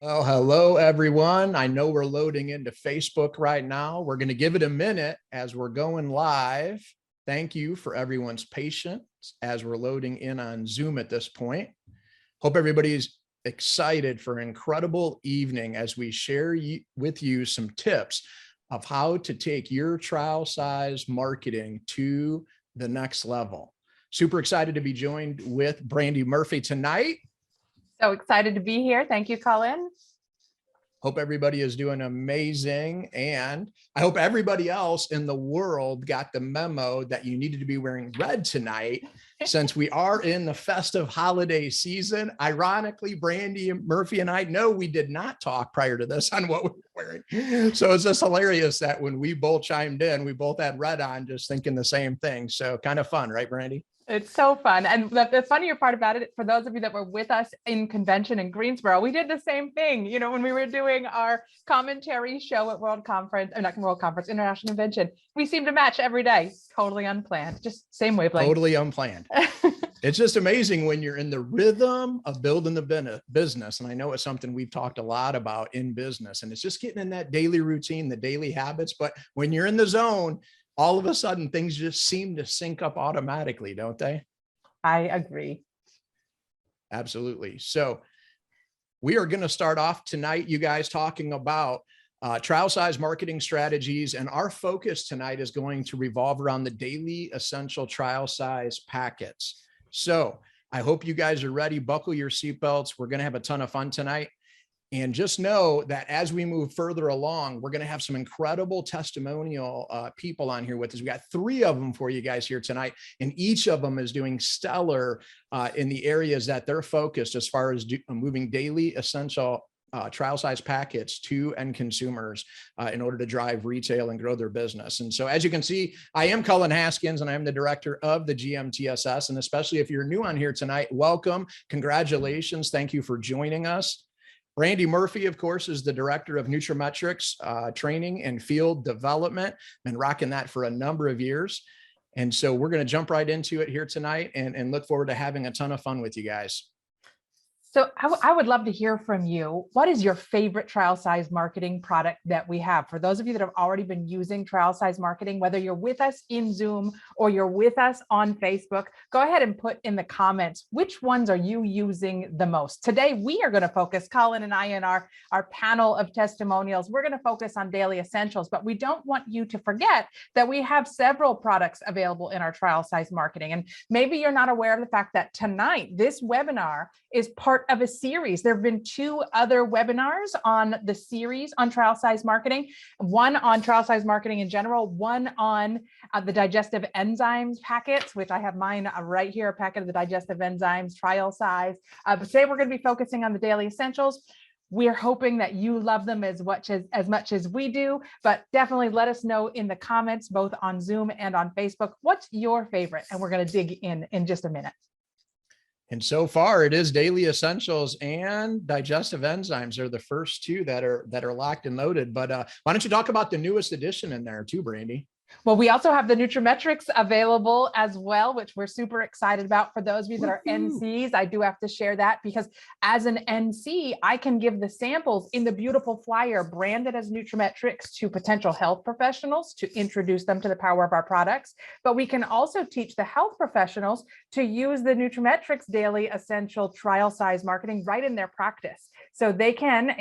Oh, hello, everyone. I know we're loading into Facebook right now. We're going to give it a minute as we're going live. Thank you for everyone's patience as we're loading in on Zoom at this point. Hope everybody's excited for an incredible evening as we share with you some tips of how to take your trial size marketing to the next level. Super excited to be joined with Brandi Murphy tonight. So excited to be here. Thank you, Cullen. Hope everybody is doing amazing. And I hope everybody else in the world got the memo that you needed to be wearing red tonight since we are in the festive holiday season. Ironically, Brandi Murphy and I know we did not talk prior to this on what we were wearing. So it's just hilarious that when we both chimed in, we both had red on, just thinking the same thing. So kind of fun, right, Brandi? It's so fun. And the funnier part about it, for those of you that were with us in convention in Greensboro, we did the same thing. You know, when we were doing our commentary show at World Conference, or not World Conference, International Convention, we seemed to match every day. Totally unplanned, just same wavelength. Totally unplanned. It's just amazing when you're in the rhythm of building the business. And I know it's something we've talked a lot about in business, and it's just getting in that daily routine, the daily habits. But when you're in the zone, all of a sudden things just seem to sync up automatically, don't they? I agree. Absolutely. So we are going to start off tonight, you guys, talking about trial size marketing strategies. And our focus tonight is going to revolve around the daily essential trial size packets. So I hope you guys are ready. Buckle your seatbelts. We're going to have a ton of fun tonight. And just know that as we move further along, we're going to have some incredible testimonial people on here with us. We got 3 of them for you guys here tonight, and each of them is doing stellar in the areas that they're focused as far as moving daily essential trial size packets to end consumers in order to drive retail and grow their business. And so, as you can see, I am Cullen Haskins, and I'm the director of the GMTSS. And especially if you're new on here tonight, welcome, congratulations, thank you for joining us. Brandi Murphy, of course, is the director of Nutrametrics training and field development. Been rocking that for a number of years. And so we're going to jump right into it here tonight and look forward to having a ton of fun with you guys. So I would love to hear from you. What is your favorite trial size marketing product that we have? For those of you that have already been using trial size marketing, whether you're with us in Zoom or you're with us on Facebook, go ahead and put in the comments, which ones are you using the most? Today, we are going to focus, Cullen and I, in our panel of testimonials, we're going to focus on daily essentials, but we don't want you to forget that we have several products available in our trial size marketing. And maybe you're not aware of the fact that tonight, this webinar is part of a series. There have been 2 other webinars on the series on trial size marketing, one on trial size marketing in general, one on the digestive enzymes packets, which I have mine right here, a packet of the digestive enzymes trial size. But today we're going to be focusing on the daily essentials. We're hoping that you love them as much as we do, but definitely let us know in the comments, both on Zoom and on Facebook, what's your favorite? And we're going to dig in just a minute. And so far, it is daily essentials and digestive enzymes are the first 2 that are locked and loaded. But why don't you talk about the newest addition in there too, Brandi? Well, we also have the Nutrametrics available as well, which we're super excited about. For those of you that are NCs, I do have to share that because as an NC, I can give the samples in the beautiful flyer branded as Nutrametrics to potential health professionals to introduce them to the power of our products. But we can also teach the health professionals to use the Nutrametrics Daily Essential Trial Size Marketing right in their practice. So they can,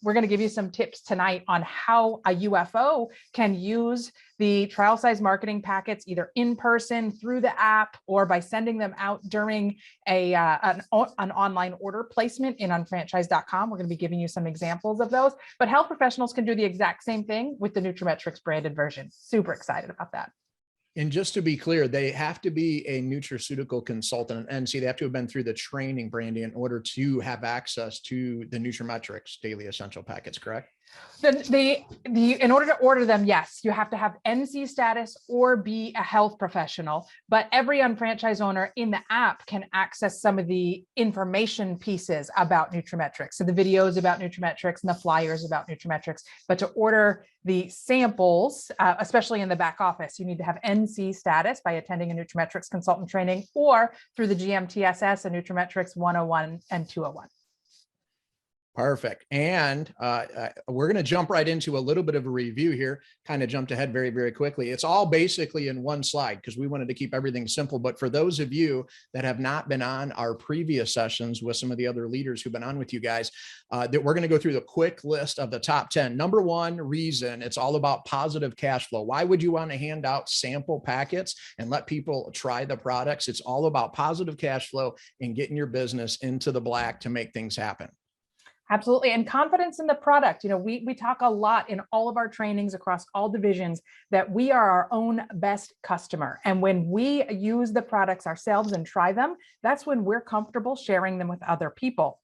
we're going to give you some tips tonight on how a UFO can use the trial size marketing packets either in person through the app or by sending them out during an online order placement in unfranchise.com. We're going to be giving you some examples of those, but health professionals can do the exact same thing with the Nutrametrics branded version. Super excited about that. And just to be clear, they have to be a nutraceutical consultant, and see, they have to have been through the training, Brandi, in order to have access to the Nutrametrics Daily Essential packets, correct? In order to order them, yes, you have to have NC status or be a health professional, but every unfranchised owner in the app can access some of the information pieces about Nutrametrics. So the videos about Nutrametrics and the flyers about Nutrametrics, but to order the samples, especially in the back office, you need to have NC status by attending a Nutrametrics consultant training or through the GMTSS and Nutrametrics 101 and 201. Perfect. And we're going to jump right into a little bit of a review here, kind of jumped ahead very, very quickly. It's all basically in one slide because we wanted to keep everything simple. But for those of you that have not been on our previous sessions with some of the other leaders who've been on with you guys, that we're going to go through the quick list of the top 10. Number one reason, it's all about positive cash flow. Why would you want to hand out sample packets and let people try the products? It's all about positive cash flow and getting your business into the black to make things happen. Absolutely. And confidence in the product. We talk a lot in all of our trainings across all divisions that we are our own best customer. And when we use the products ourselves and try them, that's when we're comfortable sharing them with other people.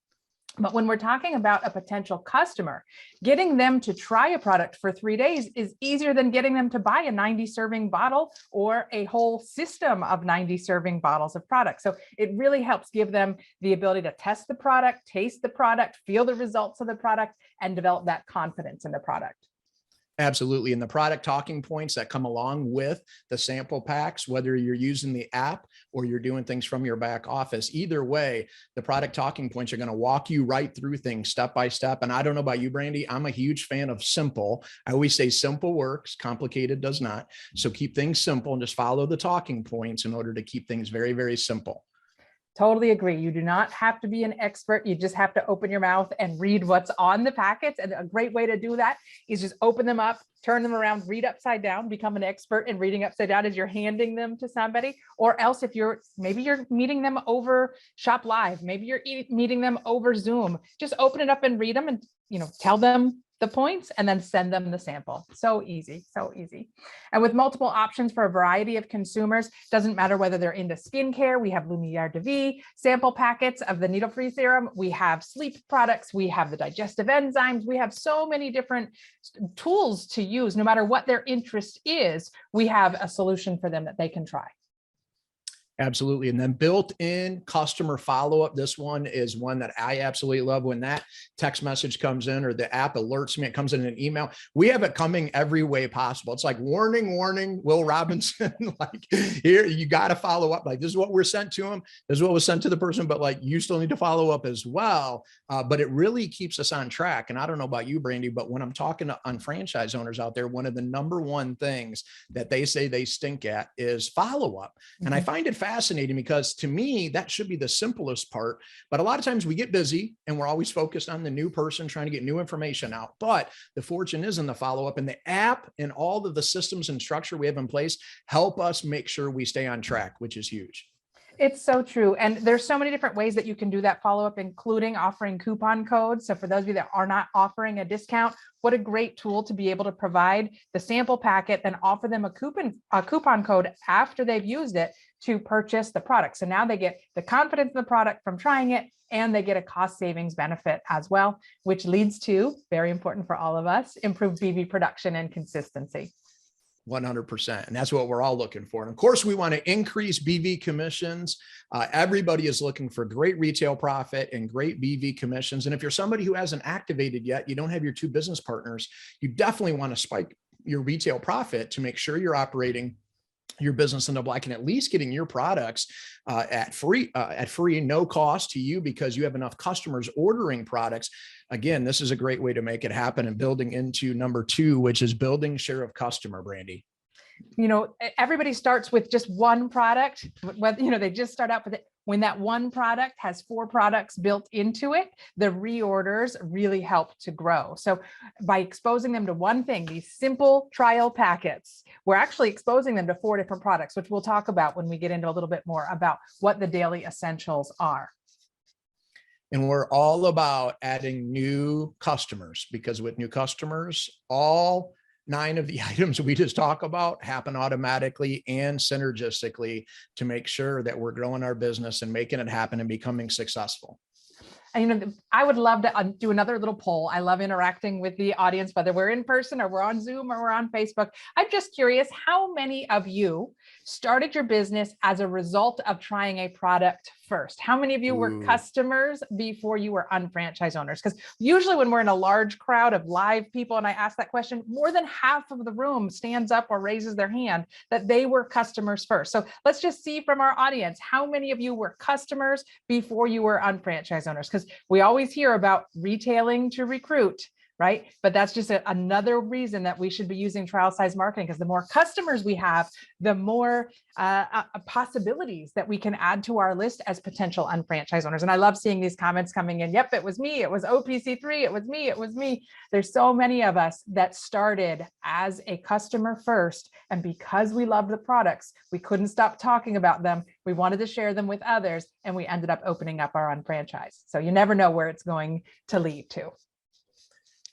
But when we're talking about a potential customer, getting them to try a product for 3 days is easier than getting them to buy a 90 serving bottle or a whole system of 90 serving bottles of product. So it really helps give them the ability to test the product, taste the product, feel the results of the product, and develop that confidence in the product. Absolutely. And the product talking points that come along with the sample packs, whether you're using the app or you're doing things from your back office, either way, the product talking points are going to walk you right through things step by step. And I don't know about you, Brandi, I'm a huge fan of simple. I always say simple works, complicated does not. So keep things simple and just follow the talking points in order to keep things very, very simple. Totally agree. You do not have to be an expert. You just have to open your mouth and read what's on the packets. And a great way to do that is just open them up, turn them around, read upside down, become an expert in reading upside down as you're handing them to somebody. Or else if maybe you're meeting them over Shop Live, maybe you're meeting them over Zoom, just open it up and read them and, tell them the points and then send them the sample. So easy, so easy. And with multiple options for a variety of consumers, doesn't matter whether they're into skincare, we have Lumiere de Vie, sample packets of the needle-free serum, we have sleep products, we have the digestive enzymes, we have so many different tools to use. No matter what their interest is, we have a solution for them that they can try. Absolutely. And then built-in customer follow-up. This one is one that I absolutely love. When that text message comes in or the app alerts me, it comes in an email. We have it coming every way possible. It's like warning, warning, Will Robinson, like here, you got to follow up. Like this is what we're sent to them. This is what was sent to the person, but like you still need to follow up as well. But it really keeps us on track. And I don't know about you, Brandi, but when I'm talking to unfranchised owners out there, one of the number one things that they say they stink at is follow-up. Mm-hmm. And I find it fascinating because to me, that should be the simplest part. But a lot of times we get busy and we're always focused on the new person trying to get new information out. But the fortune is in the follow-up, and the app and all of the systems and structure we have in place help us make sure we stay on track, which is huge. It's so true. And there's so many different ways that you can do that follow-up, including offering coupon codes. So for those of you that are not offering a discount, what a great tool to be able to provide the sample packet, then offer them a coupon code after they've used it to purchase the product. So now they get the confidence in the product from trying it, and they get a cost savings benefit as well, which leads to, very important for all of us, improved BV production and consistency. 100%. And that's what we're all looking for. And of course, we want to increase BV commissions. Everybody is looking for great retail profit and great BV commissions. And if you're somebody who hasn't activated yet, you don't have your two business partners, you definitely want to spike your retail profit to make sure you're operating your business in the black and at least getting your products at free, no cost to you because you have enough customers ordering products. Again, this is a great way to make it happen, and building into number two, which is building share of customer, Brandi. Everybody starts with just one product, whether, they just start out with it. When that one product has 4 products built into it, the reorders really help to grow. So by exposing them to one thing, these simple trial packets, we're actually exposing them to 4 different products, which we'll talk about when we get into a little bit more about what the daily essentials are. And we're all about adding new customers, because with new customers, all 9 of the items we just talk about happen automatically and synergistically to make sure that we're growing our business and making it happen and becoming successful. And, I would love to do another little poll. I love interacting with the audience, whether we're in person or we're on Zoom or we're on Facebook. I'm just curious, how many of you started your business as a result of trying a product first? How many of you were Ooh. customers before you were unfranchised owners? Because usually when we're in a large crowd of live people and I ask that question, more than half of the room stands up or raises their hand that they were customers first. So let's just see from our audience, how many of you were customers before you were unfranchised owners? Because we always hear about retailing to recruit, right? But that's just another reason that we should be using trial size marketing, because the more customers we have, the more possibilities that we can add to our list as potential unfranchised owners. And I love seeing these comments coming in. Yep, it was me. It was OPC3. It was me. It was me. There's so many of us that started as a customer first. And because we loved the products, we couldn't stop talking about them. We wanted to share them with others. And we ended up opening up our unfranchise. So you never know where it's going to lead to.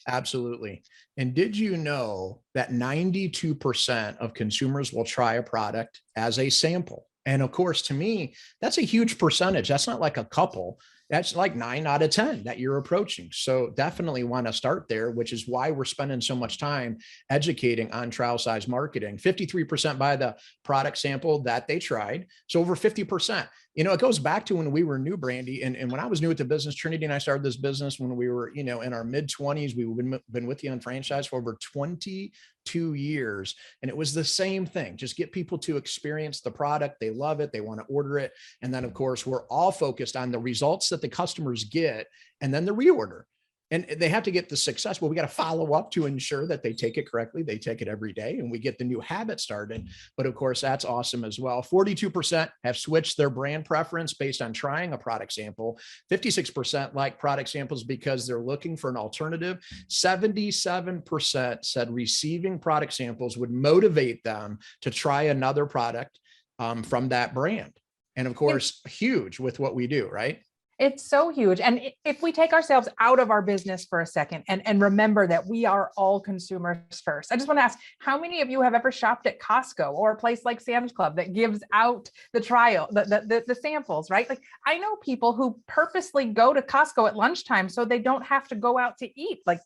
Absolutely. And did you know that 92% of consumers will try a product as a sample? And of course, to me, that's a huge percentage. That's not like a couple. That's like 9 out of 10 that you're approaching. So definitely want to start there, which is why we're spending so much time educating on trial size marketing. 53% buy the product sample that they tried. So over 50%. You know, it goes back to when we were new, Brandi, and when I was new at the business, Trinity and I started this business when we were, in our mid-20s. We've been with the Unfranchised for over 22 years. And it was the same thing. Just get people to experience the product. They love it. They want to order it. And then, of course, we're all focused on the results that the customers get and then the reorder. And they have to get the success. Well, we got to follow up to ensure that they take it correctly. They take it every day and we get the new habit started. But of course, that's awesome as well. 42% have switched their brand preference based on trying a product sample. 56% like product samples because they're looking for an alternative. 77% said receiving product samples would motivate them to try another product from that brand. And of course, huge with what we do, right? It's so huge. And if we take ourselves out of our business for a second and remember that we are all consumers first, I just want to ask, how many of you have ever shopped at Costco or a place like Sam's Club that gives out the trial, the samples, right? Like I know people who purposely go to Costco at lunchtime so they don't have to go out to eat. Like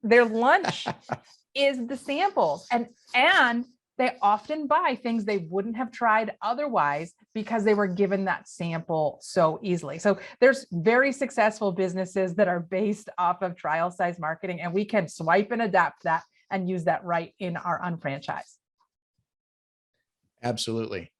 their lunch is the samples and they often buy things they wouldn't have tried otherwise because they were given that sample so easily. So there's very successful businesses that are based off of trial size marketing, and we can swipe and adapt that and use that right in our unfranchise. Absolutely.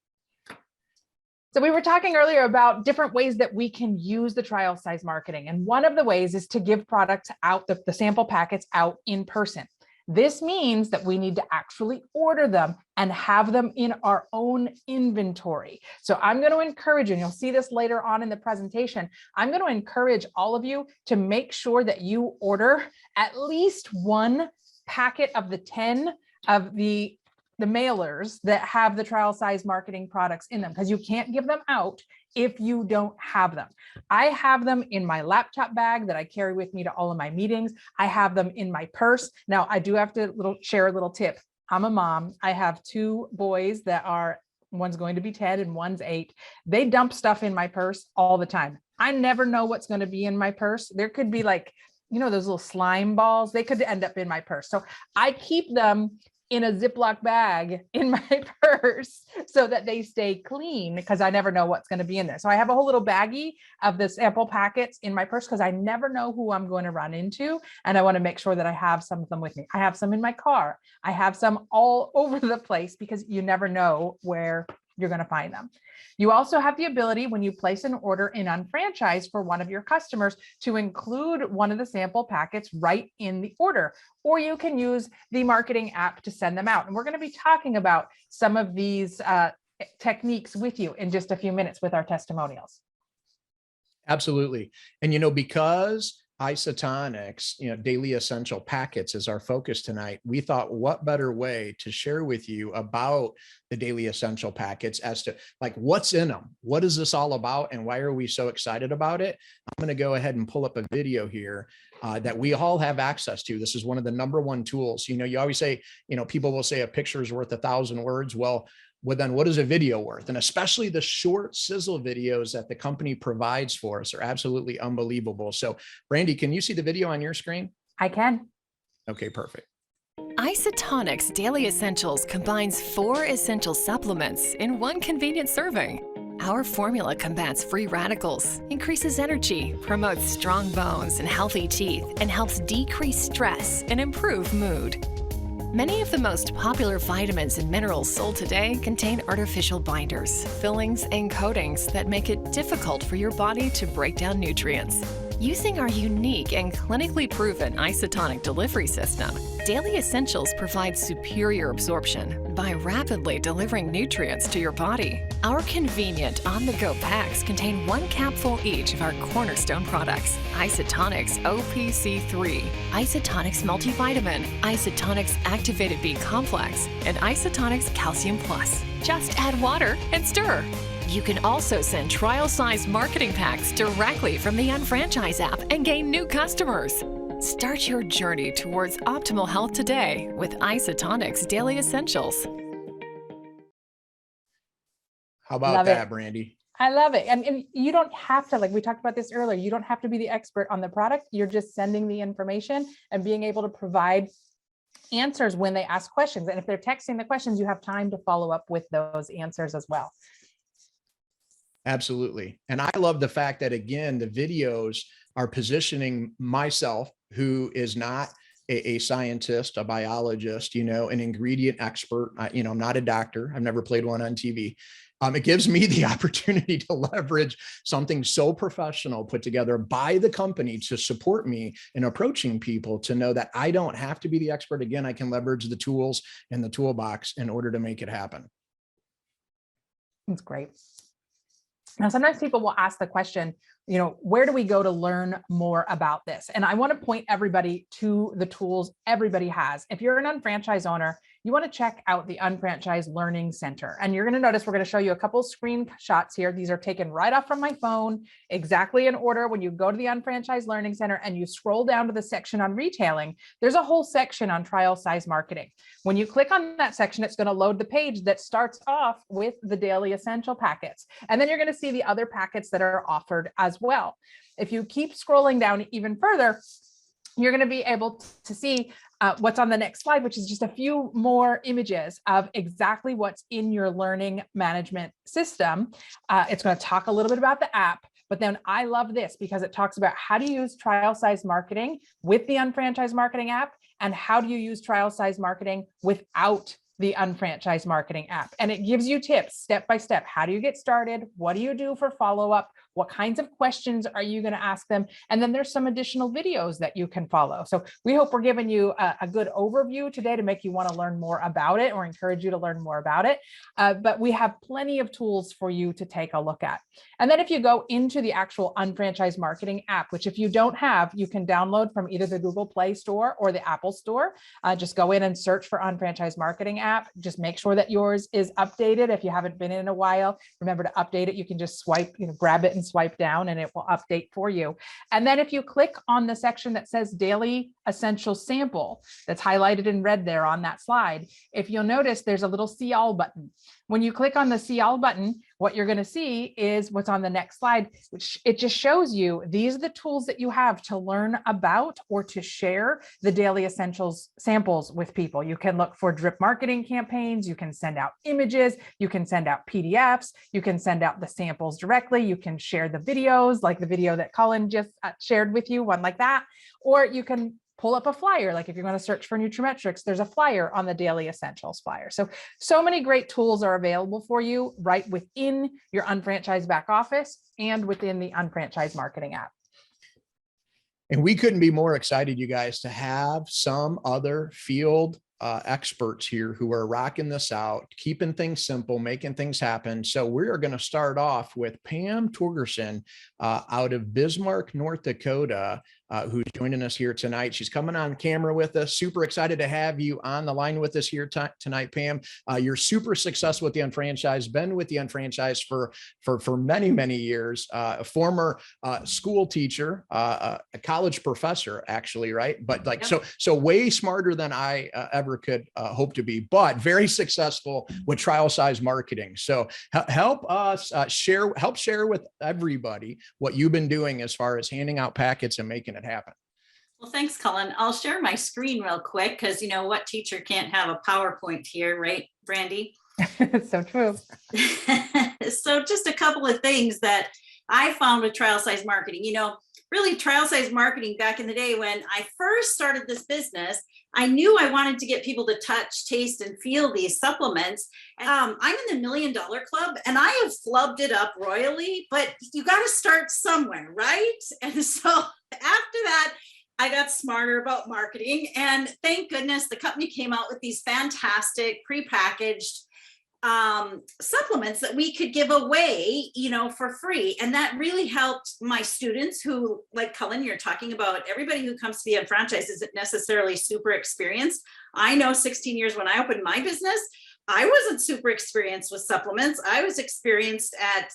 So we were talking earlier about different ways that we can use the trial size marketing. And one of the ways is to give products out, the sample packets out in person. This means that we need to actually order them and have them in our own inventory. So I'm going to encourage you, and you'll see this later on in the presentation, I'm going to encourage all of you to make sure that you order at least one packet of the 10 of the mailers that have the trial size marketing products in them, because you can't give them out if you don't have them. I have them in my laptop bag that I carry with me to all of my meetings. I have them in my purse. Now I do have to share a little tip. I'm a mom. I have 2 boys that are, one's going to be 10 and one's 8. They dump stuff in my purse all the time. I never know what's going to be in my purse. There could be like, those little slime balls. They could end up in my purse. So I keep them in a Ziploc bag in my purse so that they stay clean, because I never know what's going to be in there. So I have a whole little baggie of the sample packets in my purse because I never know who I'm going to run into. And I want to make sure that I have some of them with me. I have some in my car. I have some all over the place because you never know where you're going to find them. You also have the ability, when you place an order in Unfranchise for one of your customers, to include one of the sample packets right in the order, or you can use the marketing app to send them out. And we're going to be talking about some of these techniques with you in just a few minutes with our testimonials. Absolutely. And, because Isotonix, Daily Essential packets is our focus tonight, we thought what better way to share with you about the Daily Essential packets as to like what's in them, what is this all about, and why are we so excited about it? I'm going to go ahead and pull up a video here that we all have access to. This is one of the #1 tools. You always say, people will say a picture is worth 1,000 words. Well, then what is a video worth? And especially the short sizzle videos that the company provides for us are absolutely unbelievable. So Brandi, can you see the video on your screen? I can. Okay, perfect. Isotonix Daily Essentials combines 4 essential supplements in one convenient serving. our formula combats free radicals, increases energy, promotes strong bones and healthy teeth, and helps decrease stress and improve mood. Many of the most popular vitamins and minerals sold today contain artificial binders, fillings, and coatings that make it difficult for your body to break down nutrients. Using our unique and clinically proven isotonic delivery system, Daily Essentials provides superior absorption by rapidly delivering nutrients to your body. Our convenient on-the-go packs contain 1 capful each of our cornerstone products: Isotonix OPC3, Isotonix Multivitamin, Isotonix Activated B Complex, and Isotonix Calcium Plus. Just add water and stir. You can also send trial-size marketing packs directly from the Unfranchise app and gain new customers. Start your journey towards optimal health today with Isotonix Daily Essentials. How about Love that, it. Brandi? I love it. And you don't have to, like we talked about this earlier, you don't have to be the expert on the product. You're just sending the information and being able to provide answers when they ask questions. And if they're texting the questions, you have time to follow up with those answers as well. Absolutely. And I love the fact that, again, the videos are positioning myself, who is not a scientist, a biologist, an ingredient expert. I'm not a doctor. I've never played one on TV. It gives me the opportunity to leverage something so professional put together by the company to support me in approaching people, to know that I don't have to be the expert. Again, I can leverage the tools in the toolbox in order to make it happen. That's great. Now, sometimes people will ask the question, where do we go to learn more about this? And I want to point everybody to the tools everybody has. If you're an unfranchised owner, you want to check out the Unfranchise Learning Center. And you're going to notice we're going to show you a couple screenshots here. These are taken right off from my phone, exactly in order. When you go to the Unfranchise Learning Center and you scroll down to the section on retailing, there's a whole section on trial size marketing. When you click on that section, it's going to load the page that starts off with the Daily Essential packets. And then you're going to see the other packets that are offered as well. If you keep scrolling down even further, you're going to be able to see what's on the next slide, which is just a few more images of exactly what's in your learning management system. It's going to talk a little bit about the app, but then I love this because it talks about how to use trial size marketing with the Unfranchise Marketing App, and how do you use trial size marketing without the Unfranchise Marketing App. And it gives you tips step by step. How do you get started? What do you do for follow-up? What kinds of questions are you going to ask them? And then there's some additional videos that you can follow. So we hope we're giving you a good overview today to make you want to learn more about it, or encourage you to learn more about it. But we have plenty of tools for you to take a look at. And then if you go into the actual Unfranchise Marketing App, which if you don't have, you can download from either the Google Play Store or the Apple Store. Just go in and search for Unfranchise Marketing App. Just make sure that yours is updated. If you haven't been in a while, remember to update it. You can just swipe, grab it and swipe down, and it will update for you. And then if you click on the section that says Daily Essential Sample, that's highlighted in red there on that slide, if you'll notice, there's a little See All button. When you click on the See All button, what you're going to see is what's on the next slide, which it just shows you these are the tools that you have to learn about or to share the Daily Essentials samples with people. You can look for drip marketing campaigns. You can send out images. You can send out PDFs. You can send out the samples directly. You can share the videos, like the video that Cullen just shared with you, one like that. Or you can pull up a flyer. Like if you're going to search for Nutrimetrics, there's a flyer on the Daily Essentials flyer. So many great tools are available for you right within your Unfranchised back office and within the Unfranchised Marketing App. And we couldn't be more excited, you guys, to have some other field experts here who are rocking this out, keeping things simple, making things happen. So we are going to start off with Pam Torgerson out of Bismarck, North Dakota, who's joining us here tonight. She's coming on camera with us. Super excited to have you on the line with us here tonight, Pam. You're super successful with the Unfranchised, been with the Unfranchised for many, many years, a former school teacher, a college professor, actually, right? But like, so way smarter than I ever could hope to be, but very successful with trial size marketing. So help us share with everybody what you've been doing as far as handing out packets and making it happen. Well, thanks, Cullen. I'll share my screen real quick because you know what teacher can't have a PowerPoint here, right, Brandi? So true. So just a couple of things that I found with trial size marketing. Really trial size marketing back in the day when I first started this business, I knew I wanted to get people to touch, taste, and feel these supplements. I'm in the $1 Million Club and I have flubbed it up royally, but you got to start somewhere, right? And so after that, I got smarter about marketing, and thank goodness the company came out with these fantastic prepackaged supplements that we could give away, for free. And that really helped my students who, like Cullen, you're talking about, everybody who comes to the Unfranchise isn't necessarily super experienced. I know 16 years when I opened my business, I wasn't super experienced with supplements. I was experienced at,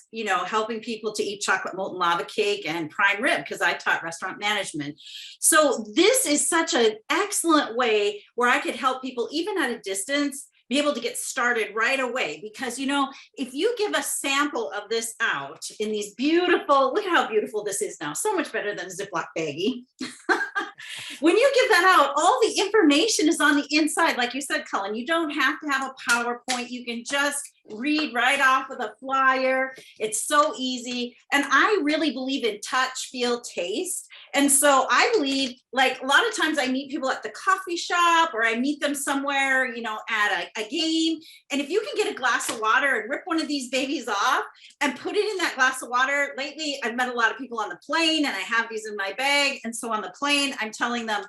helping people to eat chocolate molten lava cake and prime rib because I taught restaurant management. So this is such an excellent way where I could help people even at a distance be able to get started right away. Because, if you give a sample of this out in these beautiful, look at how beautiful this is now, so much better than a Ziploc baggie. When you give that out, all the information is on the inside. Like you said, Cullen, you don't have to have a PowerPoint. You can just read right off of the flyer. It's so easy. And I really believe in touch, feel, taste. And so I believe, like, a lot of times I meet people at the coffee shop or I meet them somewhere, at a game. And if you can get a glass of water and rip one of these babies off and put it in that glass of water. Lately, I've met a lot of people on the plane and I have these in my bag. And so on the plane, I'm telling them,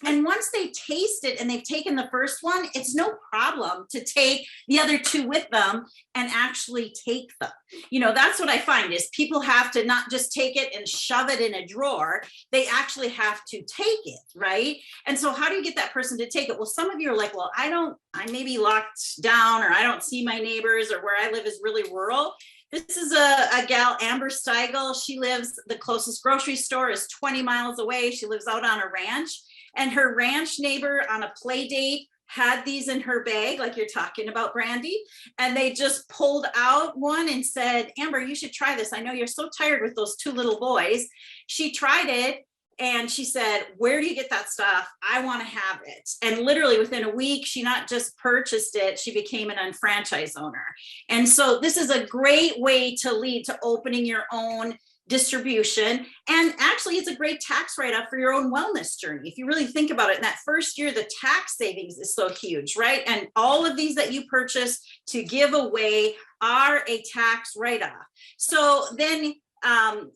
and once they taste it and they've taken the first one, it's no problem to take the other two with them and actually take them. That's what I find is people have to not just take it and shove it in a drawer. They actually have to take it, right? And so how do you get that person to take it? Well, some of you are like, well, I may be locked down, or I don't see my neighbors, or where I live is really rural. This is a gal, Amber Steigel. She lives, the closest grocery store is 20 miles away. She lives out on a ranch. And her ranch neighbor on a play date had these in her bag, like you're talking about, Brandi. And they just pulled out one and said, Amber, you should try this. I know you're so tired with those two little boys. She tried it and she said, where do you get that stuff? I want to have it. And literally within a week, she not just purchased it, she became an unfranchise owner. And so this is a great way to lead to opening your own distribution. And actually, it's a great tax write-off for your own wellness journey. If you really think about it, in that first year, the tax savings is so huge, right? And all of these that you purchase to give away are a tax write-off. So then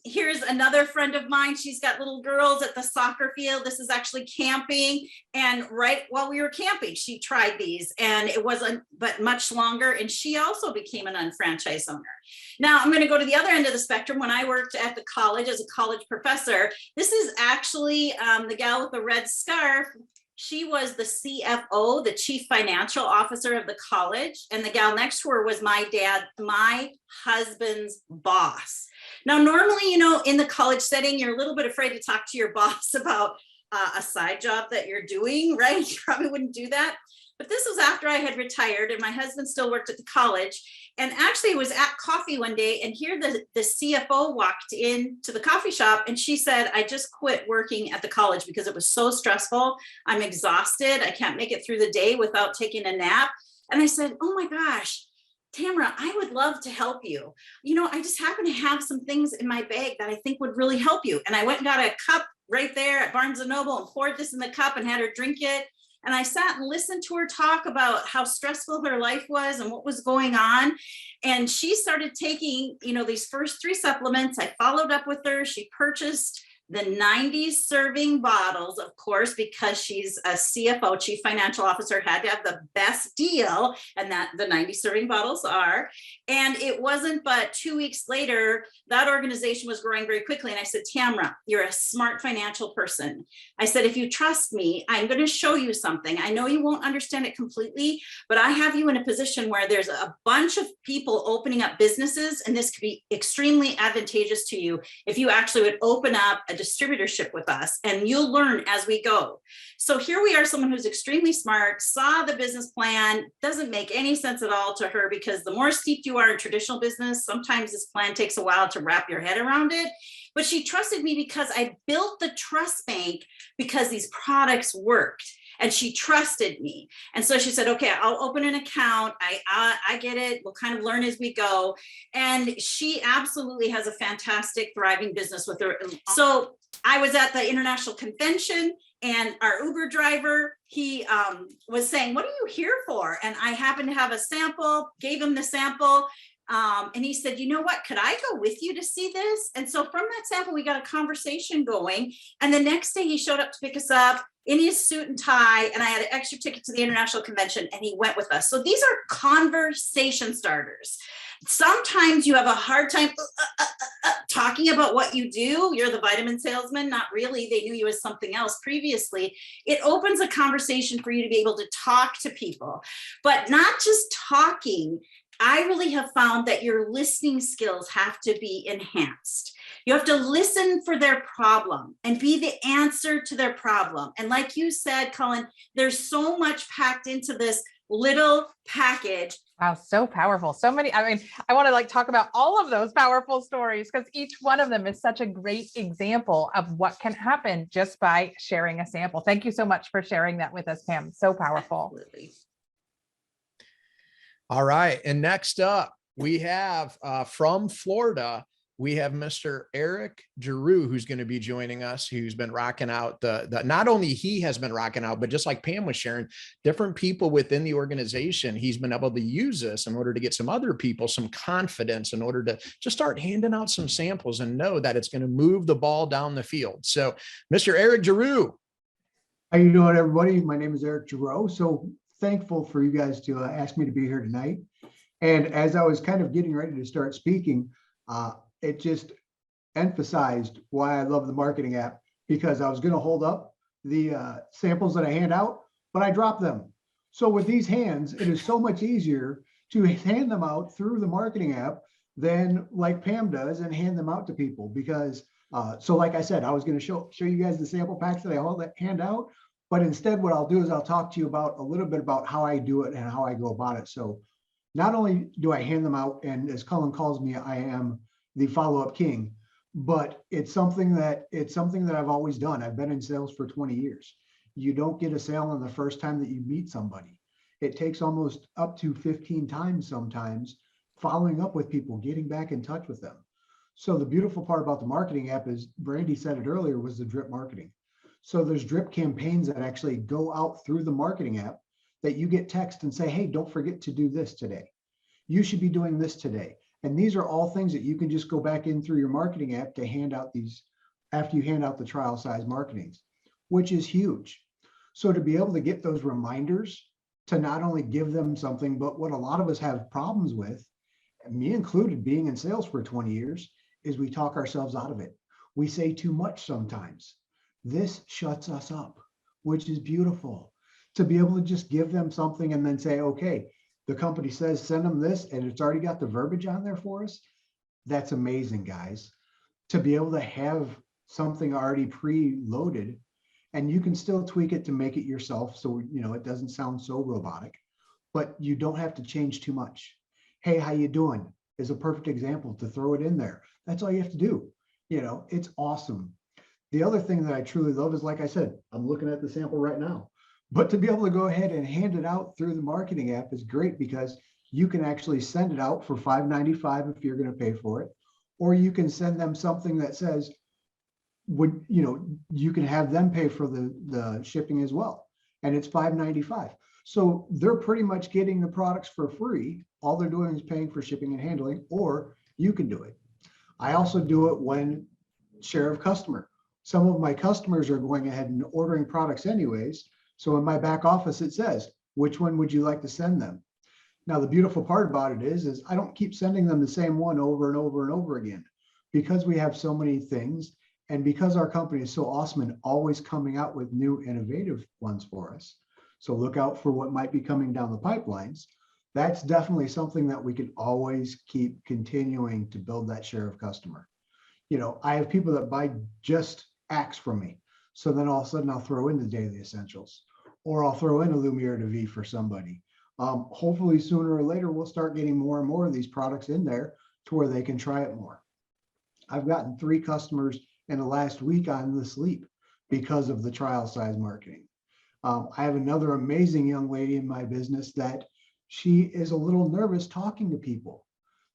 here's another friend of mine. She's got little girls at the soccer field. This is actually camping. And right while we were camping, she tried these, and it wasn't but much longer. And she also became an unfranchise owner. Now I'm going to go to the other end of the spectrum. When I worked at the college as a college professor, this is actually the gal with the red scarf. She was the CFO, the chief financial officer of the college. And the gal next to her was my husband's boss. Now, normally, in the college setting, you're a little bit afraid to talk to your boss about a side job that you're doing, right? You probably wouldn't do that. But this was after I had retired and my husband still worked at the college. And actually it was at coffee one day, and here the CFO walked in to the coffee shop and she said, I just quit working at the college because it was so stressful. I'm exhausted. I can't make it through the day without taking a nap. And I said, oh my gosh, Tamara, I would love to help you. I just happen to have some things in my bag that I think would really help you. And I went and got a cup right there at Barnes & Noble and poured this in the cup and had her drink it. And I sat and listened to her talk about how stressful her life was and what was going on. And she started taking, these first 3 supplements. I followed up with her. She purchased the 90 serving bottles, of course, because she's a CFO, chief financial officer, had to have the best deal, and that the 90 serving bottles are. And it wasn't but 2 weeks later, that organization was growing very quickly. And I said, Tamara, you're a smart financial person. I said, if you trust me, I'm going to show you something. I know you won't understand it completely, but I have you in a position where there's a bunch of people opening up businesses, and this could be extremely advantageous to you if you actually would open up a distributorship with us, and you'll learn as we go. So here we are, someone who's extremely smart, saw the business plan, doesn't make any sense at all to her, because the more steeped you are in traditional business, sometimes this plan takes a while to wrap your head around it. But she trusted me because I built the trust bank because these products worked. And she trusted me. And so she said, okay, I'll open an account. I get it. We'll kind of learn as we go. And she absolutely has a fantastic, thriving business with her. So I was at the international convention, and our Uber driver, he was saying, what are you here for? And I happened to have a sample, gave him the sample. And he said, you know what, could I go with you to see this? And so from that sample, we got a conversation going. And the next day he showed up to pick us up in his suit and tie. And I had an extra ticket to the international convention, and he went with us. So these are conversation starters. Sometimes you have a hard time talking about what you do. You're the vitamin salesman. Not really. They knew you as something else previously. It opens a conversation for you to be able to talk to people, but not just talking. I really have found that your listening skills have to be enhanced. You have to listen for their problem and be the answer to their problem. And like you said, Cullen, there's so much packed into this little package. Wow, so powerful. So many. I mean, I want to talk about all of those powerful stories, because each one of them is such a great example of what can happen just by sharing a sample. Thank you so much for sharing that with us, Pam. So powerful. Absolutely. All right. And next up, we have from Florida, we have Mr. Eric Giroux, who's going to be joining us, who's been rocking out the not only he has been rocking out, but just like Pam was sharing, different people within the organization, he's been able to use this in order to get some other people some confidence in order to just start handing out some samples and know that it's going to move the ball down the field. So Mr. Eric Giroux. How you doing, everybody? My name is Eric Giroux. So thankful for you guys to ask me to be here tonight. And as I was kind of getting ready to start speaking, it just emphasized why I love the marketing app, because I was going to hold up the samples that I hand out, but I dropped them. So with these hands, it is so much easier to hand them out through the marketing app than like Pam does and hand them out to people. Because so like I said, I was going to show you guys the sample packs that I hand out, but instead what I'll do is I'll talk to you about a little bit about how I do it and how I go about it. So not only do I hand them out, and as Cullen calls me, I am the follow-up king, but it's something that I've always done. I've been in sales for 20 years. You don't get a sale on the first time that you meet somebody. It takes almost up to 15 times sometimes following up with people, getting back in touch with them. So the beautiful part about the marketing app is, Brandi said it earlier, was the drip marketing. So there's drip campaigns that actually go out through the marketing app that you get text and say, hey, don't forget to do this today. You should be doing this today. And these are all things that you can just go back in through your marketing app to hand out these after you hand out the trial size marketings, which is huge. So to be able to get those reminders to not only give them something, but what a lot of us have problems with, me included, being in sales for 20 years, is we talk ourselves out of it. We say too much sometimes. This shuts us up, which is beautiful. To be able to just give them something and then say, okay, the company says send them this, and it's already got the verbiage on there for us. That's amazing, guys. To be able to have something already preloaded, and you can still tweak it to make it yourself, so it doesn't sound so robotic, but you don't have to change too much. Hey, how you doing is a perfect example to throw it in there. That's all you have to do. It's awesome. The other thing that I truly love is, like I said, I'm looking at the sample right now. But to be able to go ahead and hand it out through the marketing app is great, because you can actually send it out for $5.95 if you're going to pay for it, or you can send them something that says, you can have them pay for the shipping as well, and it's $5.95. So they're pretty much getting the products for free. All they're doing is paying for shipping and handling, or you can do it. I also do it when share of customer. Some of my customers are going ahead and ordering products anyways. So in my back office, it says, which one would you like to send them? Now, the beautiful part about it is I don't keep sending them the same one over and over and over again, because we have so many things, and because our company is so awesome and always coming out with new innovative ones for us. So look out for what might be coming down the pipelines. That's definitely something that we can always keep continuing to build that share of customer. I have people that buy just Axe from me. So then all of a sudden I'll throw in the Daily Essentials, or I'll throw in a Lumiere de Vie for somebody. Hopefully sooner or later, we'll start getting more and more of these products in there to where they can try it more. I've gotten 3 customers in the last week on the sleep because of the trial size marketing. I have another amazing young lady in my business that she is a little nervous talking to people.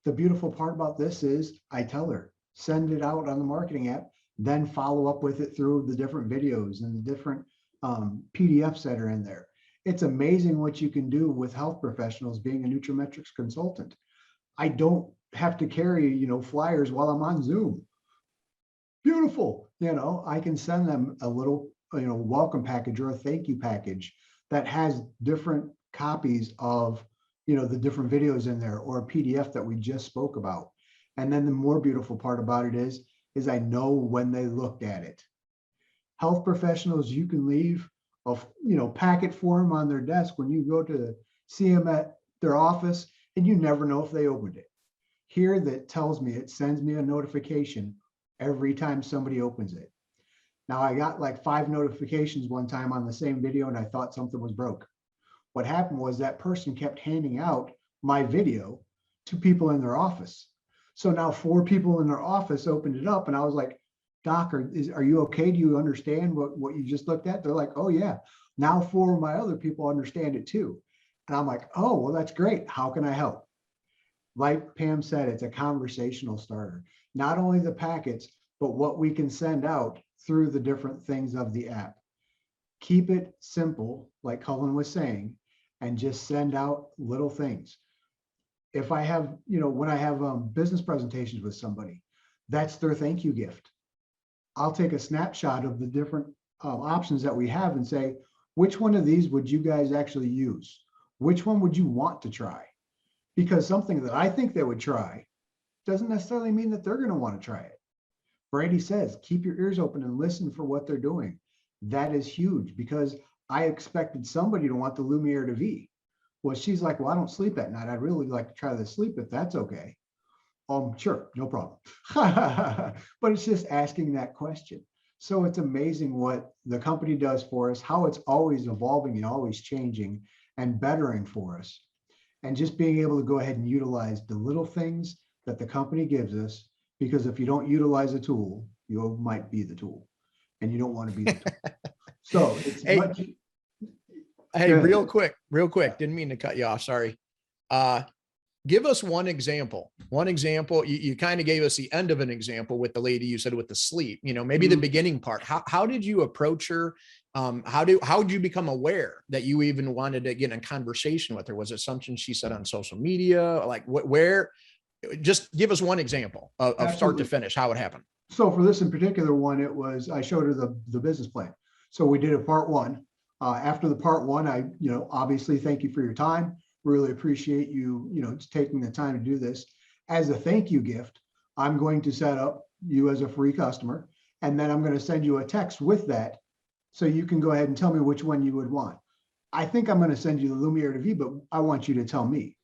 The beautiful part about this is I tell her, send it out on the marketing app, then follow up with it through the different videos and the different PDFs that are in there. It's amazing what you can do with health professionals being a nutrimetrics consultant. I don't have to carry, flyers while I'm on Zoom. Beautiful. I can send them a little, welcome package or a thank you package that has different copies of, the different videos in there, or a PDF that we just spoke about. And then the more beautiful part about it is I know when they looked at it. Health professionals, you can leave a, packet for them on their desk when you go to see them at their office, and you never know if they opened it. Here, that tells me, it sends me a notification every time somebody opens it. Now, I got like 5 notifications one time on the same video, and I thought something was broke. What happened was that person kept handing out my video to people in their office. So now 4 people in their office opened it up, and I was like, Doc, are you okay? Do you understand what you just looked at? They're like, oh yeah. Now 4 of my other people understand it too. And I'm like, oh, well, that's great. How can I help? Like Pam said, it's a conversational starter. Not only the packets, but what we can send out through the different things of the app. Keep it simple, like Cullen was saying, and just send out little things. If I have, when I have business presentations with somebody, that's their thank you gift. I'll take a snapshot of the different options that we have and say, which one of these would you guys actually use? Which one would you want to try? Because something that I think they would try doesn't necessarily mean that they're going to want to try it. Brandi says, keep your ears open and listen for what they're doing. That is huge, because I expected somebody to want the Lumiere de Vie. Well, she's like, well, I don't sleep at night. I'd really like to try the sleep if that's okay. Sure, no problem. But it's just asking that question. So it's amazing what the company does for us, how it's always evolving and always changing and bettering for us. And just being able to go ahead and utilize the little things that the company gives us, because if you don't utilize a tool, you might be the tool, and you don't want to be the tool. So it's hey, real quick, didn't mean to cut you off. Sorry. Give us one example. You kind of gave us the end of an example with the lady you said with the sleep, maybe the beginning part. How did you approach her? How did you become aware that you even wanted to get in a conversation with her? Was it something she said on social media? Like where, just give us one example of start to finish, how it happened. So for this in particular one, it was, I showed her the business plan. So we did a part 1. After the part 1, I, obviously thank you for your time. Really appreciate you, taking the time to do this. As a thank you gift, I'm going to set up you as a free customer, and then I'm going to send you a text with that, so you can go ahead and tell me which one you would want. I think I'm going to send you the Lumiere de Vie, but I want you to tell me.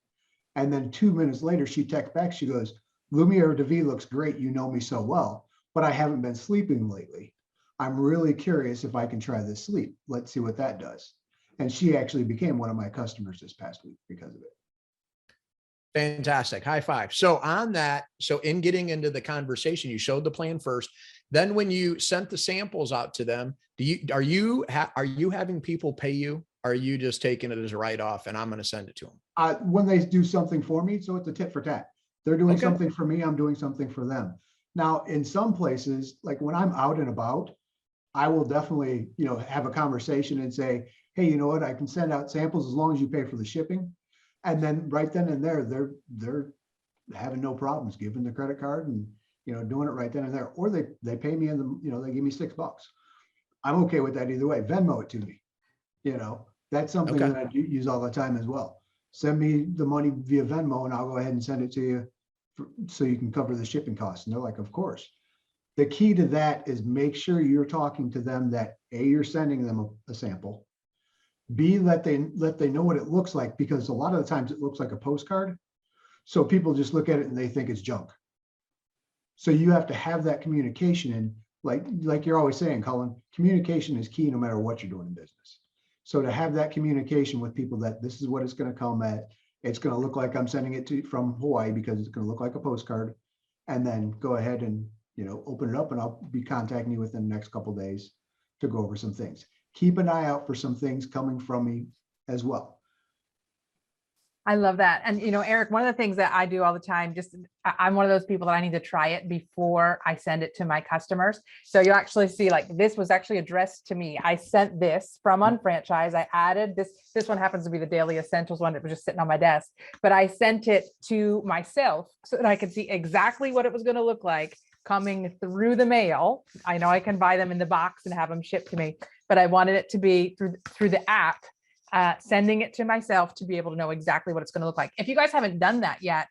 And then 2 minutes later, she texts back. She goes, Lumiere de Vie looks great. You know me so well, but I haven't been sleeping lately. I'm really curious if I can try this sleep. Let's see what that does. And she actually became one of my customers this past week because of it. Fantastic. High five. So on that, so in getting into the conversation, you showed the plan first. Then when you sent the samples out to them, are you having people pay you? Or are you just taking it as a write-off and I'm going to send it to them? When they do something for me, so it's a tit for tat. They're doing something for me, I'm doing something for them. Now, in some places, like when I'm out and about, I will definitely, have a conversation and say, hey, you know what, I can send out samples as long as you pay for the shipping. And then right then and there, they're having no problems giving the credit card and, doing it right then and there. Or they pay me in the, they give me $6. I'm okay with that either way. Venmo it to me. That's something that I do use all the time as well. Send me the money via Venmo and I'll go ahead and send it to you so you can cover the shipping costs. And they're like, of course. The key to that is make sure you're talking to them that A, you're sending them a sample. B, let they know what it looks like, because a lot of the times it looks like a postcard. So people just look at it and they think it's junk. So you have to have that communication. And like you're always saying, Cullen, communication is key no matter what you're doing in business. So to have that communication with people that this is what it's going to come at, it's going to look like I'm sending it from Hawaii because it's going to look like a postcard, and then go ahead and, open it up, and I'll be contacting you within the next couple of days to go over some things. keep an eye out for some things coming from me as well. I love that. And, Eric, one of the things that I do all the time, I'm one of those people that I need to try it before I send it to my customers. So you actually see, like, this was actually addressed to me. I sent this from Unfranchise. I added this one happens to be the Daily Essentials one that was just sitting on my desk, but I sent it to myself so that I could see exactly what it was going to look like coming through the mail. I know I can buy them in the box and have them shipped to me, but I wanted it to be through the app. Sending it to myself to be able to know exactly what it's going to look like. If you guys haven't done that yet,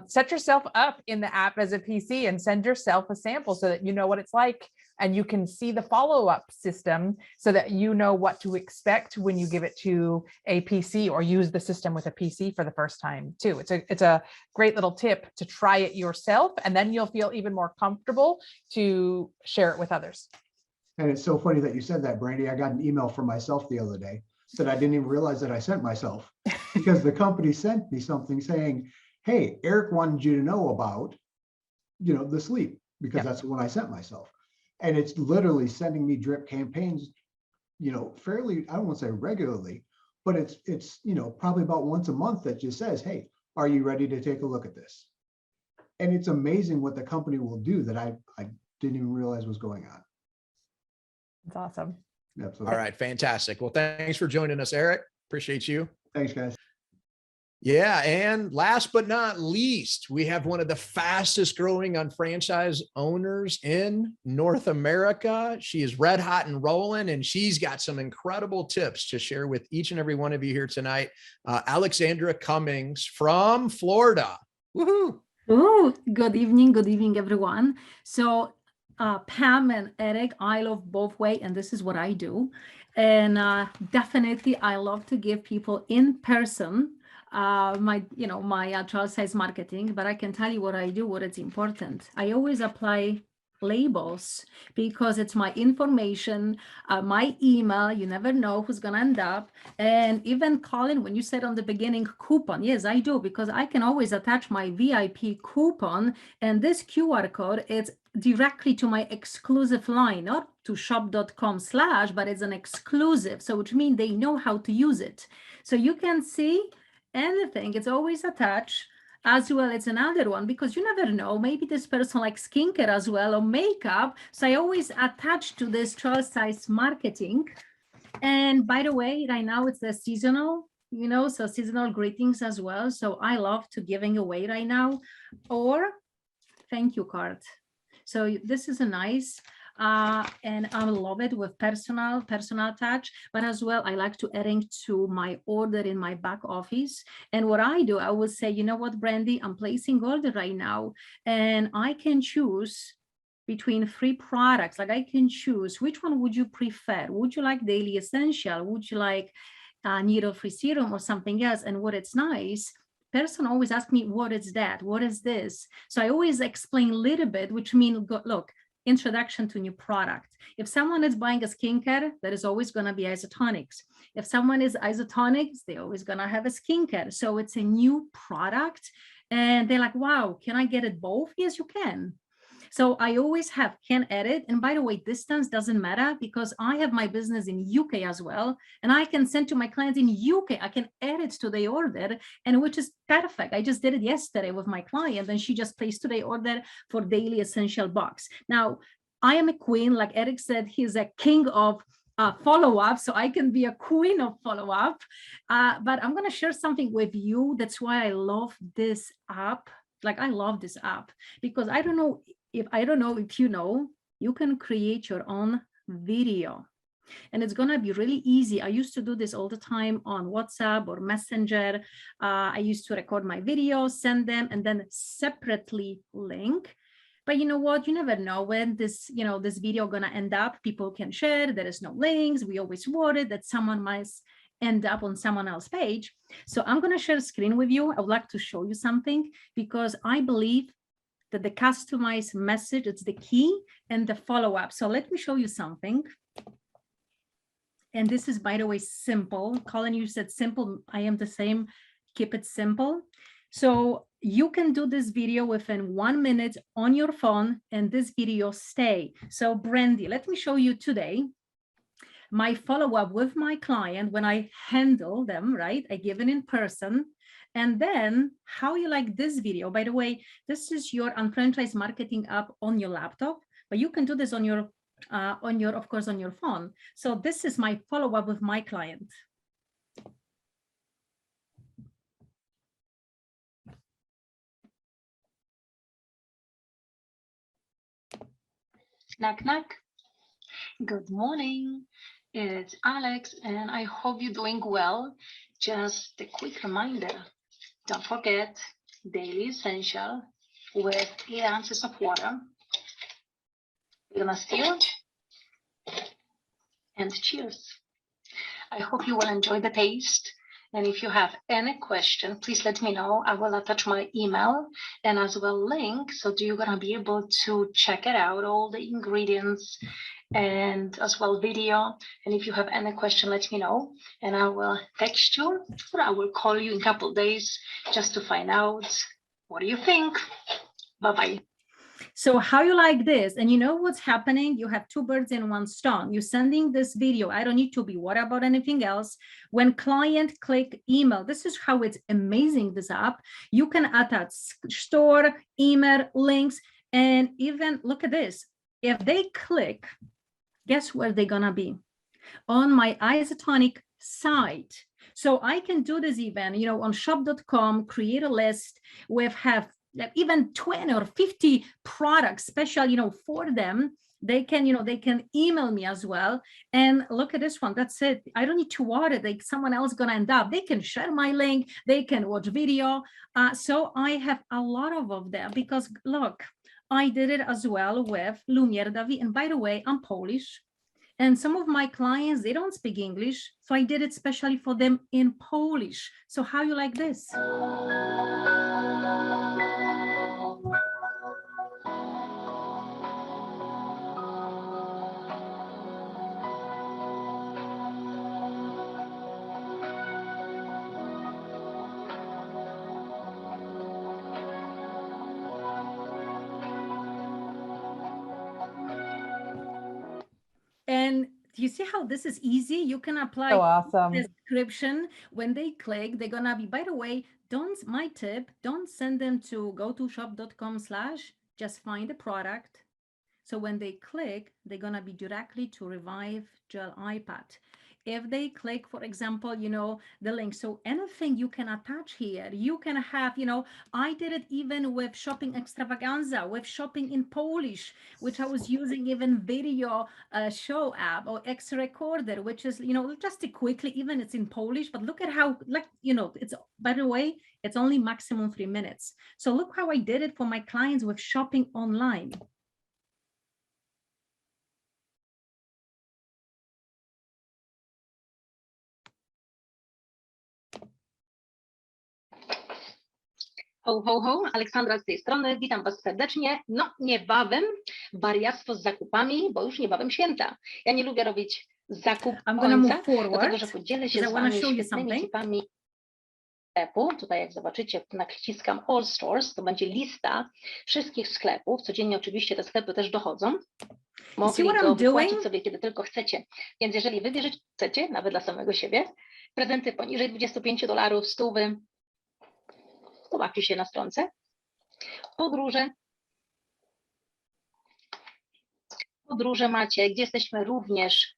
set yourself up in the app as a PC and send yourself a sample so that you know what it's like, and you can see the follow-up system so that you know what to expect when you give it to a PC or use the system with a PC for the first time too. It's a great little tip to try it yourself, and then you'll feel even more comfortable to share it with others. And it's so funny that you said that, Brandi. I got an email from myself the other day that I didn't even realize that I sent myself, because the company sent me something saying, hey, Eric wanted you to know about, the sleep, because that's the one I sent myself. And it's literally sending me drip campaigns, fairly, I don't want to say regularly, but it's probably about once a month that just says, hey, are you ready to take a look at this? And it's amazing what the company will do that I didn't even realize was going on. It's awesome. Absolutely. All right. Fantastic. Well, thanks for joining us, Eric. Appreciate you. Thanks, guys. Yeah. And last but not least, we have one of the fastest growing unfranchised owners in North America. She is red hot and rolling, and she's got some incredible tips to share with each and every one of you here tonight. Alexandra Cummings from Florida. Woohoo. Oh, good evening, everyone. So Pam and Eric, I love both ways, and this is what I do. And definitely, I love to give people in person my trial size marketing. But I can tell you what I do, what is important. I always apply labels because it's my information, my email. You never know who's gonna end up. And even Cullen, when you said on the beginning coupon, yes, I do, because I can always attach my VIP coupon, and this QR code is directly to my exclusive line, not to shop.com/, but it's an exclusive. So which means they know how to use it. So you can see anything, it's always attached. As well, it's another one, because you never know, maybe this person likes skincare as well, or makeup. So I always attach to this trial size marketing. And by the way, right now it's the seasonal, so seasonal greetings as well. So I love to giving away right now, or thank you card. So this is a nice, and I love it with personal touch, but as well, I like to add to my order in my back office. And what I do, I will say, you know what, Brandi, I'm placing order right now, and I can choose between 3 products. Like I can choose, which one would you prefer? Would you like Daily Essential? Would you like needle-free serum or something else? And what it's nice, person always asks me, what is that? What is this? So I always explain a little bit, which means, look, introduction to new product. If someone is buying a skincare, there is always going to be Isotonix. If someone is Isotonix, they're always going to have a skincare. So it's a new product, and they're like, wow, can I get it both? Yes, you can. So I always can edit. And by the way, distance doesn't matter, because I have my business in UK as well. And I can send to my clients in UK, I can edit to their order, and which is perfect. I just did it yesterday with my client, and she just placed today order for Daily Essential box. Now, I am a queen, like Eric said, he's a king of follow-up, so I can be a queen of follow-up. But I'm going to share something with you. That's why I love this app. Like I love this app, because I don't know if you know, you can create your own video, and it's going to be really easy. I used to do this all the time on WhatsApp or Messenger. I used to record my videos, send them, and then separately link. But you know what? You never know when this video going to end up. People can share. There is no links. We always worry that someone might end up on someone else's page. So I'm going to share a screen with you. I would like to show you something, because I believe that the customized message, it's the key, and the follow-up. So let me show you something. And this is, by the way, simple. Cullen, you said simple. I am the same. Keep it simple. So you can do this video within 1 minute on your phone, and this video stay. So Brandi, let me show you today. my follow-up with my client when I handle them, right? I give it in person. And then how you like this video. By the way, this is your Unfranchise Marketing app on your laptop, but you can do this on your, of course, on your phone. So this is my follow-up with my client. Knock, knock. Good morning. It's Alex, and I hope you're doing well. Just a quick reminder, don't forget Daily Essential with 8 ounces of water. We're gonna stir and cheers. I hope you will enjoy the taste. And if you have any question, please let me know. I will attach my email and as well link, so you're gonna be able to check it out, all the ingredients and as well video. And if you have any question, let me know and I will text you or I will call you in a couple of days just to find out what do you think. Bye-bye. So how you like this? And you know what's happening? You have 2 birds in 1 stone. You're sending this video. I don't need to be worried about anything else. When client click email, this is how it's amazing, this app. You can attach store, email, links, and even look at this. If they click, guess where they're gonna be? On my Isotonix site. So I can do this even, you know, on shop.com, create a list with have even 20 or 50 products special, you know, for them. They can, you know, they can email me as well. And look at this one. That's it. I don't need to worry like someone else gonna end up. They can share my link. They can watch video. So I have a lot of them because look, I did it as well with Lumiere Davi. And by the way, I'm Polish. And some of my clients, they don't speak English. So I did it specially for them in Polish. So how you like this? And do you see how this is easy? You can apply So awesome. description. When they click, they're gonna be, by the way, my tip, don't send them to go to shop.com/ just find a product. So when they click, they're gonna be directly to Revive Gel iPad. If they click, for example, you know, the link, so anything you can attach here, you can have, you know, I did it even with Shopping Extravaganza, with shopping in Polish, which I was using even video show app or X Recorder, which is, you know, just to quickly, even it's in Polish, but look at how, like, you know, it's, by the way, it's only maximum 3 minutes. So look how I did it for my clients with shopping online. Ho, ho, ho, Aleksandra z tej strony, witam Was serdecznie. No, niebawem wariactwo z zakupami, bo już niebawem święta. Ja nie lubię robić zakupów końca, dlatego że podzielę się z Wami świetnymi tipami sklepu. Tutaj jak zobaczycie, naciskam All Stores, to będzie lista wszystkich sklepów. Codziennie oczywiście te sklepy też dochodzą. Mogli go wypłacić sobie kiedy tylko chcecie. Więc jeżeli wybierzecie, chcecie, nawet dla samego siebie, prezenty poniżej $25, 100, zobaczcie się na stronce. Podróże macie, gdzie jesteśmy również.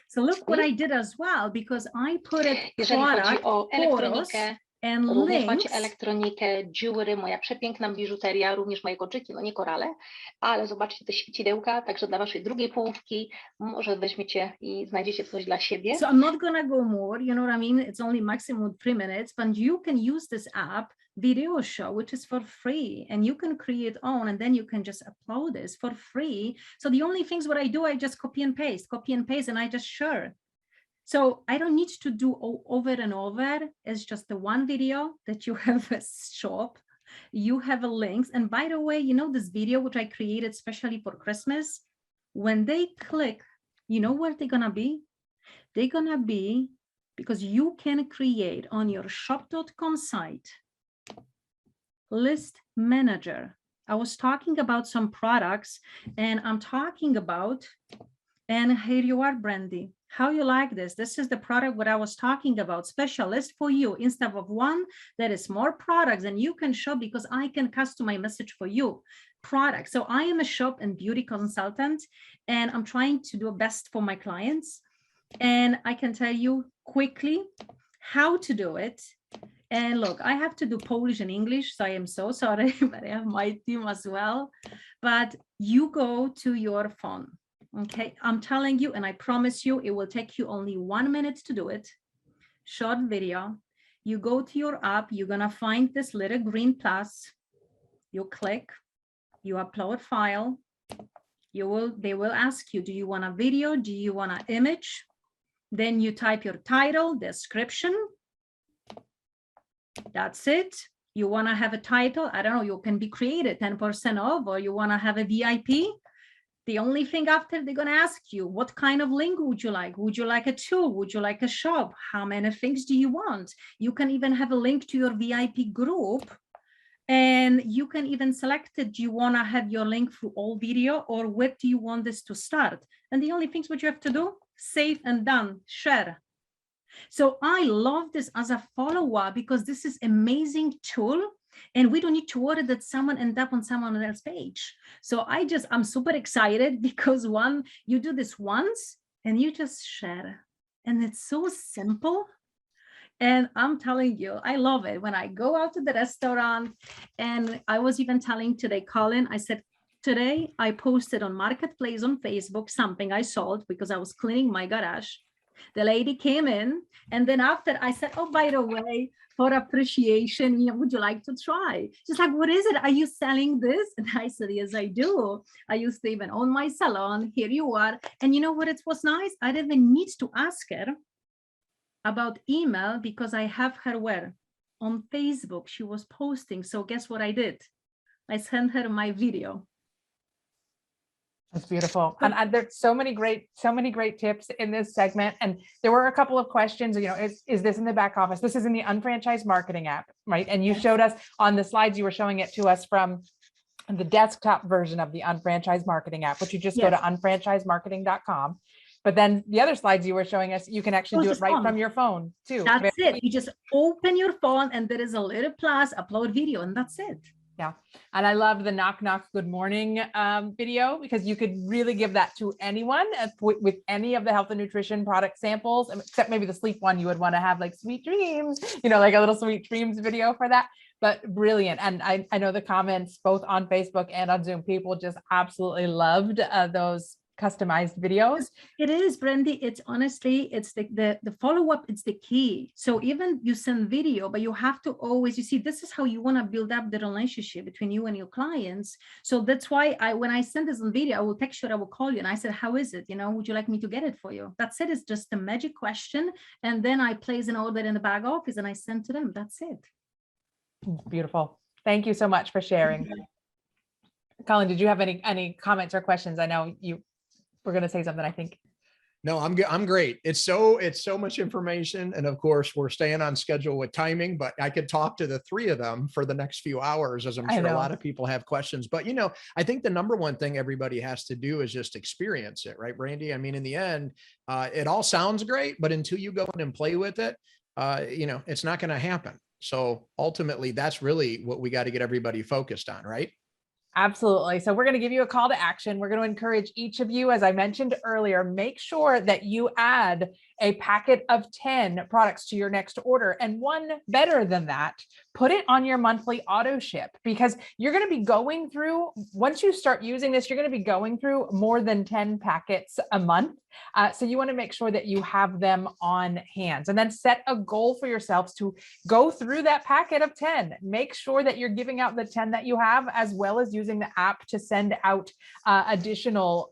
So look what I did as well, because I put it jeżeli chodzi o elektronikę, również links. macie elektronikę, dziury, moja przepiękna biżuteria, również moje kolczyki, no nie korale, ale zobaczcie te świecidełka, także dla waszej drugiej połówki może weźmiecie i znajdziecie coś dla siebie. So I'm not gonna go more, you know what I mean? It's only maximum 3 minutes, but you can use this app, video show, which is for free, and you can create own, and then you can just upload this for free. So the only things what I do, I just copy and paste, and I just share. So I don't need to do over and over. It's just the one video that you have a shop, you have a links. And by the way, you know, this video, which I created especially for Christmas, when they click, you know where they're gonna be? They're gonna be, because you can create on your shop.com site, list manager. I was talking about some products and I'm talking about And here you are, Brandi. How you like this? This is the product what I was talking about, specialist for you. Instead of one, there is more products and you can shop because I can customize my message for you. Product. So I am a shop and beauty consultant, and I'm trying to do best for my clients. And I can tell you quickly how to do it. And look, I have to do Polish and English, so I am so sorry, but I have my team as well. But you go to your phone. Okay, I'm telling you, and I promise you, it will take you only 1 minute to do it. Short video. You go to your app, you're gonna find this little green plus. You click, you upload file. They will ask you, do you want a video? Do you want an image? Then you type your title, description. That's it. You want to have a title? I don't know, you can be creative, 10% off, or you want to have a VIP. The only thing after they're going to ask you, what kind of link would you like? Would you like a tool? Would you like a shop? How many things do you want? You can even have a link to your VIP group, and you can even select it. Do you want to have your link through all video, or where do you want this to start? And the only things what you have to do, save and done, share. So I love this as a follow-up because this is amazing tool. And we don't need to worry that someone end up on someone else's page. So I'm super excited because you do this once and you just share. And it's so simple. And I'm telling you, I love it. When I go out to the restaurant, and I was even telling today, Cullen, I said, today I posted on Marketplace on Facebook something I sold because I was cleaning my garage. The lady came in, and then after I said, oh, by the way, for appreciation, would you like to try? She's like, what is it? Are you selling this? And I said, yes, I do. I used to even own my salon. Here you are. And you know what? It was nice. I didn't even need to ask her about email because I have her where? On Facebook. She was posting. So guess what I did? I sent her my video. That's beautiful. And there's so many great tips in this segment. And there were a couple of questions, is this in the back office? This is in the Unfranchise Marketing App, right? And you showed us on the slides, you were showing it to us from the desktop version of the Unfranchise Marketing App, which you just go to unfranchisemarketing.com. But then the other slides you were showing us, you can actually do it right from your phone too. That's it. You just open your phone and there is a little plus, upload video, and that's it. Yeah. And I love the knock, knock, good morning video, because you could really give that to anyone with any of the health and nutrition product samples, except maybe the sleep one, you would want to have like sweet dreams, like a little sweet dreams video for that. But brilliant. And I know the comments both on Facebook and on Zoom, people just absolutely loved those customized videos. It is, Brandi. It's honestly, it's the follow-up, it's the key. So even you send video, but you have to always, this is how you want to build up the relationship between you and your clients. So that's why when I send this on video, I will text you, I will call you. And I said, how is it? Would you like me to get it for you? That's it. It's just a magic question. And then I place an order in the back office and I send to them. That's it. Beautiful. Thank you so much for sharing. Cullen, did you have any comments or questions? I know you were going to say something, I think. No, I'm good. I'm great. It's so much information. And of course we're staying on schedule with timing, but I could talk to the three of them for the next few hours, as I'm sure a lot of people have questions. But, I think the number one thing everybody has to do is just experience it, right, Brandi? I mean, in the end, it all sounds great, but until you go in and play with it, it's not going to happen. So ultimately, that's really what we got to get everybody focused on, right? Absolutely. So we're going to give you a call to action. We're going to encourage each of you, as I mentioned earlier, make sure that you add a packet of 10 products to your next order. And one better than that, put it on your monthly auto ship, because you're going to be going through, once you start using this, you're going to be going through more than 10 packets a month. So you want to make sure that you have them on hand, and then set a goal for yourselves to go through that packet of 10. Make sure that you're giving out the 10 that you have, as well as using the app to send out additional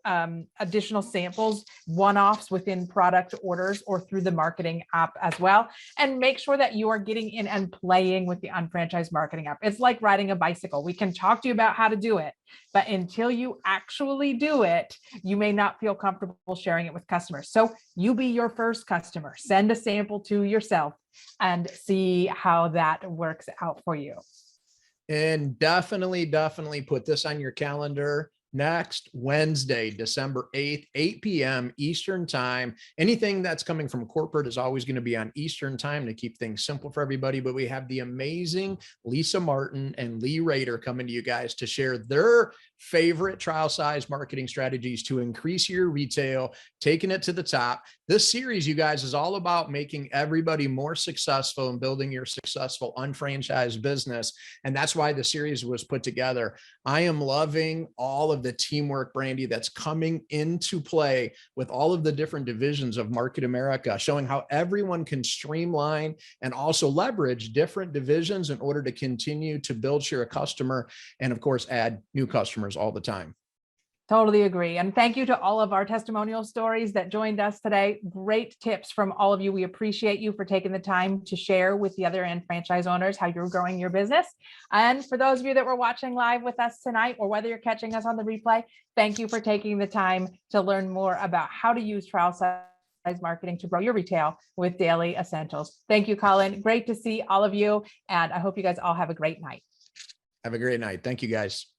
samples, one-offs within product orders or through the marketing app as well. And make sure that you are getting in and playing with the Unfranchise Marketing App. It's like riding a bicycle. We can talk to you about how to do it, but until you actually do it, you may not feel comfortable sharing it with customers. So you be your first customer, send a sample to yourself and see how that works out for you. And definitely put this on your calendar. next Wednesday, December 8th, 8 p.m. Eastern time. Anything that's coming from corporate is always going to be on Eastern time to keep things simple for everybody. But we have the amazing Lisa Martin and Lee Rader coming to you guys to share their favorite trial size marketing strategies to increase your retail, taking it to the top. This series, you guys, is all about making everybody more successful and building your successful unfranchised business. And that's why the series was put together. I am loving all of the teamwork, Brandi, that's coming into play with all of the different divisions of Market America, showing how everyone can streamline and also leverage different divisions in order to continue to build share a customer and, of course, add new customers all the time. Totally agree. And thank you to all of our testimonial stories that joined us today. Great tips from all of you. We appreciate you for taking the time to share with the other franchise owners how you're growing your business. And for those of you that were watching live with us tonight, or whether you're catching us on the replay, thank you for taking the time to learn more about how to use trial size marketing to grow your retail with Daily Essentials. Thank you, Cullen. Great to see all of you. And I hope you guys all have a great night. Have a great night. Thank you, guys.